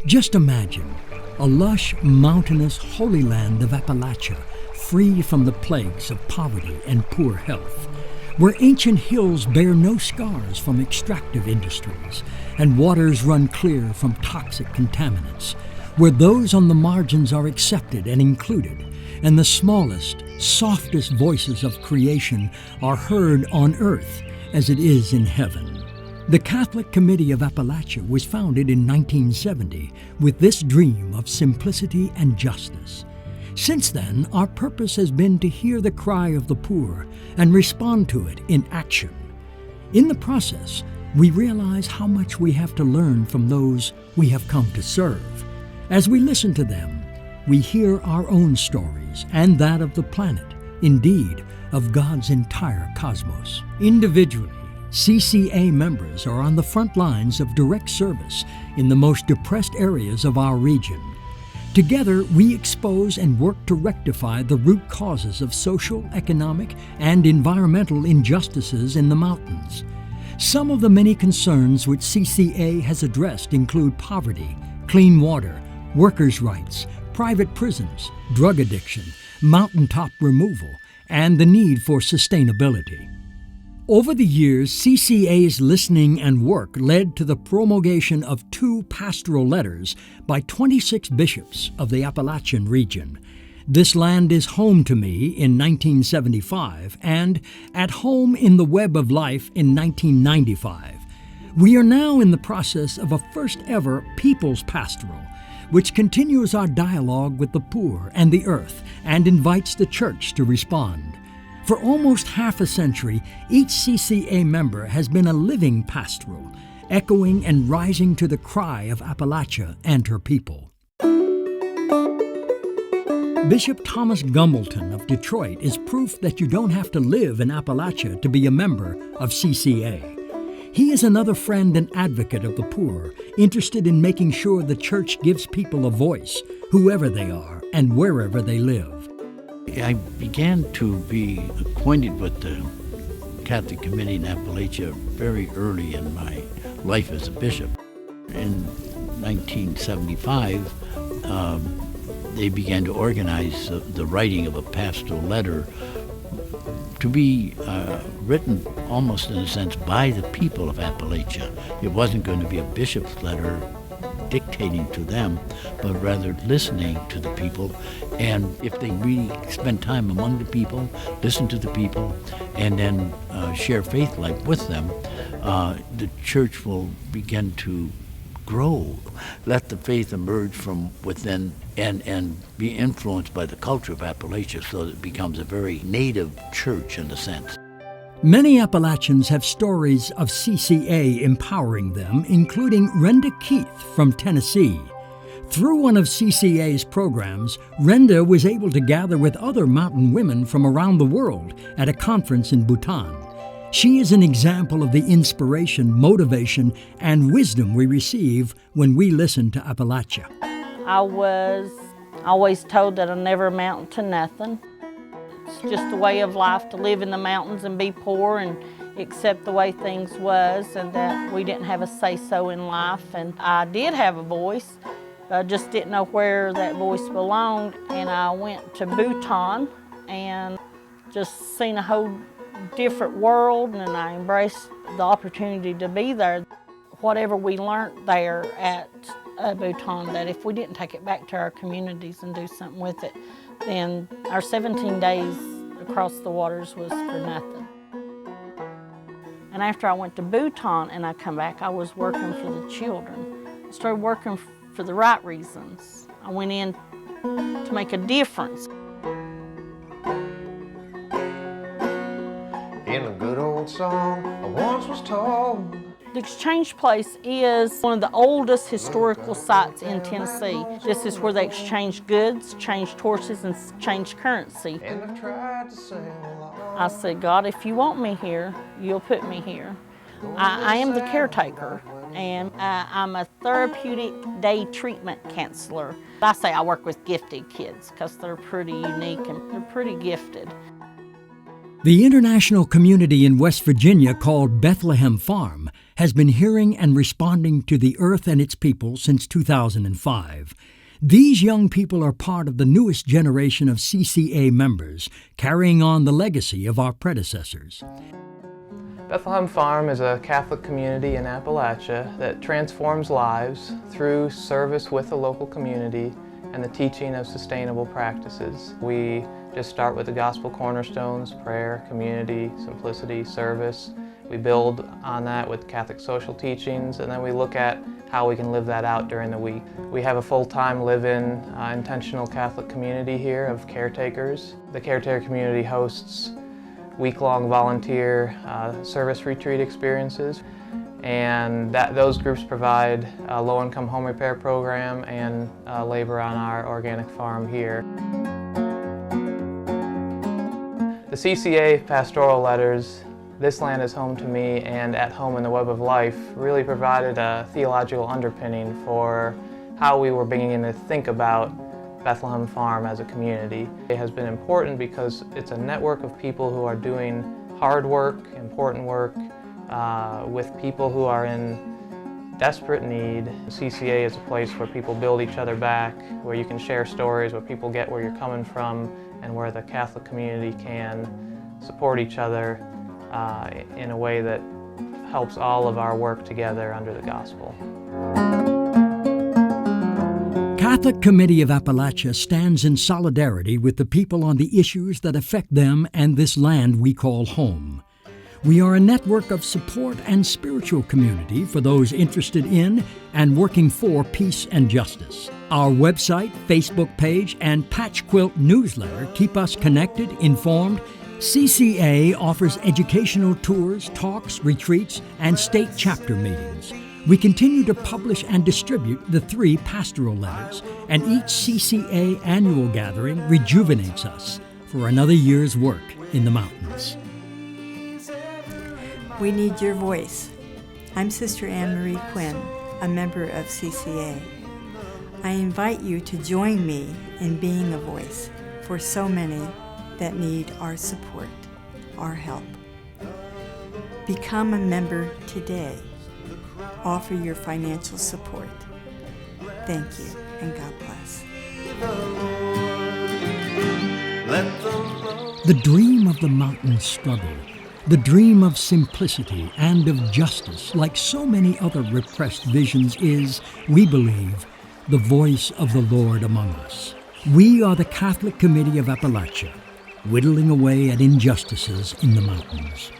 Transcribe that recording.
Just imagine a lush, mountainous Holy Land of Appalachia, free from the plagues of poverty and poor health, where ancient hills bear no scars from extractive industries, and waters run clear from toxic contaminants, where those on the margins are accepted and included, and the smallest, softest voices of creation are heard on earth as it is in heaven. The Catholic Committee of Appalachia was founded in 1970 with this dream of simplicity and justice. Since then, our purpose has been to hear the cry of the poor and respond to it in action. In the process, we realize how much we have to learn from those we have come to serve. As we listen to them, we hear our own stories and that of the planet, indeed, of God's entire cosmos. Individually, CCA members are on the front lines of direct service in the most depressed areas of our region. Together, we expose and work to rectify the root causes of social, economic, and environmental injustices in the mountains. Some of the many concerns which CCA has addressed include poverty, clean water, workers' rights, private prisons, drug addiction, mountaintop removal, and the need for sustainability. Over the years, CCA's listening and work led to the promulgation of 2 pastoral letters by 26 bishops of the Appalachian region. This Land is Home to Me in 1975 and At Home in the Web of Life in 1995. We are now in the process of a first-ever People's Pastoral, which continues our dialogue with the poor and the earth and invites the Church to respond. For almost half a century, each CCA member has been a living pastoral, echoing and rising to the cry of Appalachia and her people. Bishop Thomas Gumbleton of Detroit is proof that you don't have to live in Appalachia to be a member of CCA. He is another friend and advocate of the poor, interested in making sure the Church gives people a voice, whoever they are and wherever they live. I began to be acquainted with the Catholic Committee in Appalachia very early in my life as a bishop. In 1975, they began to organize the writing of a pastoral letter to be written almost in a sense by the people of Appalachia. It wasn't going to be a bishop's letter dictating to them, but rather listening to the people. And if they really spend time among the people, listen to the people, and then share faith life with them, the Church will begin to grow. Let the faith emerge from within and be influenced by the culture of Appalachia so that it becomes a very native church in a sense. Many Appalachians have stories of CCA empowering them, including Renda Keith from Tennessee. Through one of CCA's programs, Renda was able to gather with other mountain women from around the world at a conference in Bhutan. She is an example of the inspiration, motivation, and wisdom we receive when we listen to Appalachia. I was always told that I'll never amount to nothing. It's just a way of life to live in the mountains and be poor and accept the way things was, and that we didn't have a say-so in life. And I did have a voice, I just didn't know where that voice belonged. And I went to Bhutan and just seen a whole different world, and I embraced the opportunity to be there. Whatever we learned there at Bhutan, that if we didn't take it back to our communities and do something with it, then our 17 days across the waters was for nothing. And after I went to Bhutan and I come back, I was working for the children. I started working for the right reasons. I went in to make a difference. In a good old song I once was told, The Exchange Place is one of the oldest historical sites in Tennessee. This is where they exchange goods, changed horses, and changed currency. and I've tried to sing along. I said, God, if you want me here, you'll put me here. I am the caretaker, and I'm a therapeutic day treatment counselor. I say I work with gifted kids because they're pretty unique and they're pretty gifted. The international community in West Virginia called Bethlehem Farm has been hearing and responding to the earth and its people since 2005. These young people are part of the newest generation of CCA members, carrying on the legacy of our predecessors. Bethlehem Farm is a Catholic community in Appalachia that transforms lives through service with the local community and the teaching of sustainable practices. We just start with the gospel cornerstones: prayer, community, simplicity, service. We build on that with Catholic social teachings, and then we look at how we can live that out during the week. We have a full-time live-in intentional Catholic community here of caretakers. The caretaker community hosts week-long volunteer service retreat experiences, and those groups provide a low-income home repair program and labor on our organic farm here. The CCA pastoral letters, "This Land is Home to Me" and "At Home in the Web of Life," really provided a theological underpinning for how we were beginning to think about Bethlehem Farm as a community. It has been important because it's a network of people who are doing hard work, important work, with people who are in desperate need. CCA is a place where people build each other back, where you can share stories, where people get where you're coming from, and where the Catholic community can support each other in a way that helps all of our work together under the gospel. Catholic Committee of Appalachia stands in solidarity with the people on the issues that affect them and this land we call home. We are a network of support and spiritual community for those interested in and working for peace and justice. Our website, Facebook page, and Patch Quilt newsletter keep us connected, informed. CCA offers educational tours, talks, retreats, and state chapter meetings. We continue to publish and distribute the 3 pastoral letters, and each CCA annual gathering rejuvenates us for another year's work in the mountains. We need your voice. I'm Sister Anne Marie Quinn, a member of CCA. I invite you to join me in being a voice for so many that need our support, our help. Become a member today. Offer your financial support. Thank you, and God bless. The dream of the mountain struggle, the dream of simplicity and of justice, like so many other repressed visions, is, we believe, the voice of the Lord among us. We are the Catholic Committee of Appalachia, whittling away at injustices in the mountains.